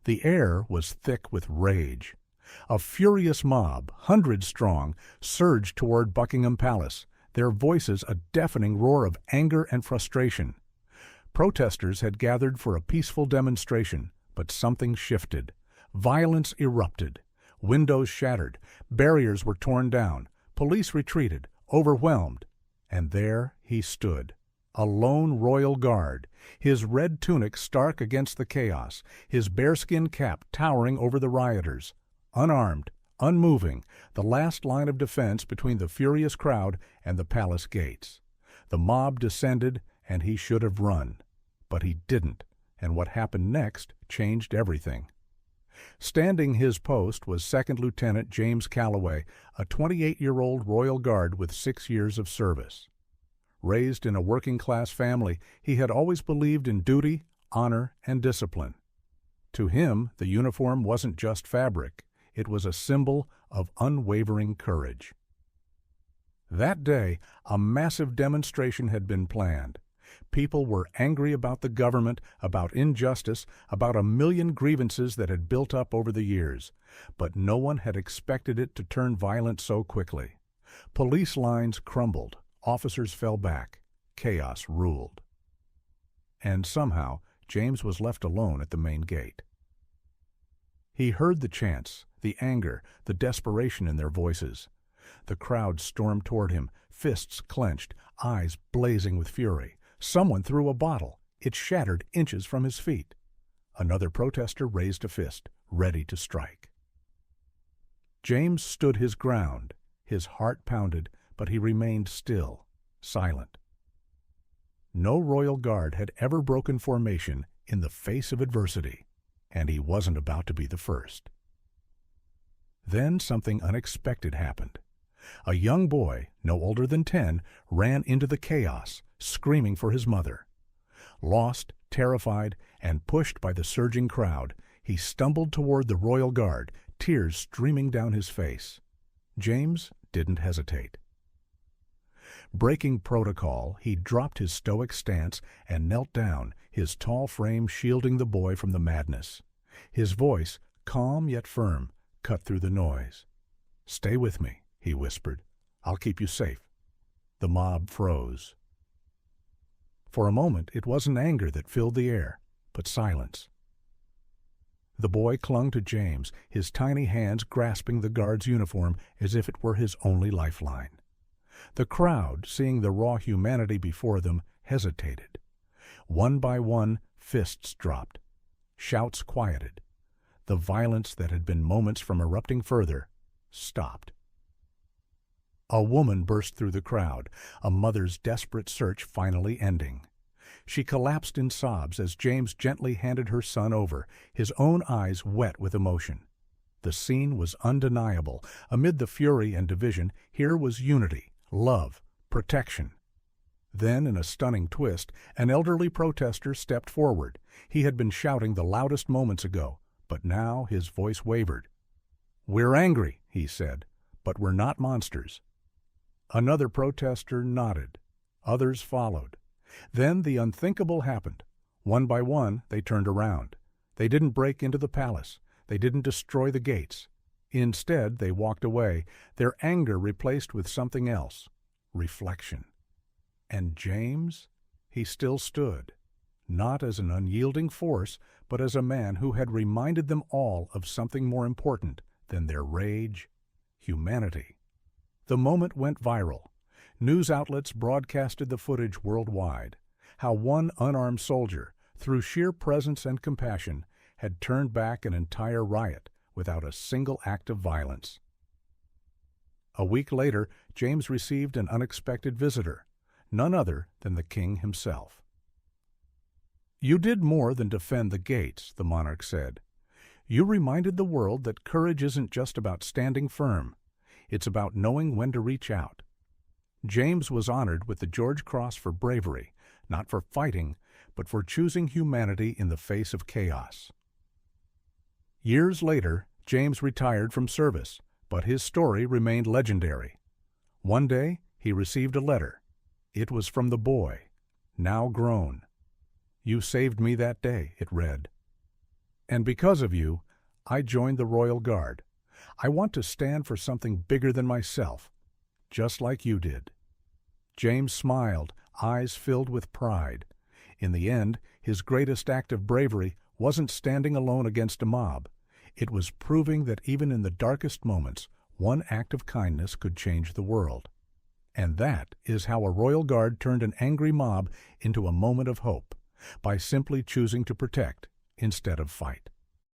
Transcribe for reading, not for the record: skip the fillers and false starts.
The air was thick with rage. A furious mob, hundreds strong, surged toward Buckingham Palace, their voices a deafening roar of anger and frustration. Protesters had gathered for a peaceful demonstration, but something shifted. Violence erupted. Windows shattered. Barriers were torn down. Police retreated, overwhelmed. And there he stood, a lone royal guard, his red tunic stark against the chaos, his bearskin cap towering over the rioters. Unarmed, unmoving, the last line of defense between the furious crowd and the palace gates. The mob descended, and he should have run. But he didn't, and what happened next changed everything. Standing his post was Second Lieutenant James Calloway, a 28-year-old Royal Guard with 6 years of service. Raised in a working-class family, he had always believed in duty, honor, and discipline. To him, the uniform wasn't just fabric. It was a symbol of unwavering courage. That day, a massive demonstration had been planned. People were angry about the government, about injustice, about a million grievances that had built up over the years. But no one had expected it to turn violent so quickly. Police lines crumbled. Officers fell back. Chaos ruled. And somehow, James was left alone at the main gate. He heard the chants, the anger, the desperation in their voices. The crowd stormed toward him, fists clenched, eyes blazing with fury. Someone threw a bottle. It shattered inches from his feet. Another protester raised a fist, ready to strike. James stood his ground. His heart pounded, but he remained still, silent. No royal guard had ever broken formation in the face of adversity, and he wasn't about to be the first. Then something unexpected happened. A young boy, no older than 10, ran into the chaos, screaming for his mother. Lost, terrified, and pushed by the surging crowd, he stumbled toward the royal guard, tears streaming down his face. James didn't hesitate. Breaking protocol, he dropped his stoic stance and knelt down, his tall frame shielding the boy from the madness. His voice, calm yet firm, cut through the noise. "Stay with me," he whispered. "I'll keep you safe." The mob froze. For a moment, it wasn't anger that filled the air, but silence. The boy clung to James, his tiny hands grasping the guard's uniform as if it were his only lifeline. The crowd, seeing the raw humanity before them, hesitated. One by one, fists dropped. Shouts quieted. The violence that had been moments from erupting further stopped. A woman burst through the crowd, a mother's desperate search finally ending. She collapsed in sobs as James gently handed her son over, his own eyes wet with emotion. The scene was undeniable. Amid the fury and division, here was unity, love, protection. Then, in a stunning twist, an elderly protester stepped forward. He had been shouting the loudest moments ago, but now his voice wavered. "We're angry," he said, "but we're not monsters." Another protester nodded. Others followed. Then the unthinkable happened. One by one, they turned around. They didn't break into the palace. They didn't destroy the gates. Instead, they walked away, their anger replaced with something else, reflection. And James? He still stood, not as an unyielding force, but as a man who had reminded them all of something more important than their rage, humanity. The moment went viral. News outlets broadcasted the footage worldwide, how one unarmed soldier, through sheer presence and compassion, had turned back an entire riot without a single act of violence. A week later, James received an unexpected visitor, none other than the king himself. "You did more than defend the gates," the monarch said. "You reminded the world that courage isn't just about standing firm. It's about knowing when to reach out." James was honored with the George Cross for bravery, not for fighting, but for choosing humanity in the face of chaos. Years later, James retired from service, but his story remained legendary. One day, he received a letter. It was from the boy, now grown. "You saved me that day," it read. And because of you, I joined the Royal Guard. I want to stand for something bigger than myself, just like you did." James smiled, eyes filled with pride. In the end, his greatest act of bravery wasn't standing alone against a mob. It was proving that even in the darkest moments, one act of kindness could change the world. And that is how a Royal Guard turned an angry mob into a moment of hope, by simply choosing to protect instead of fight.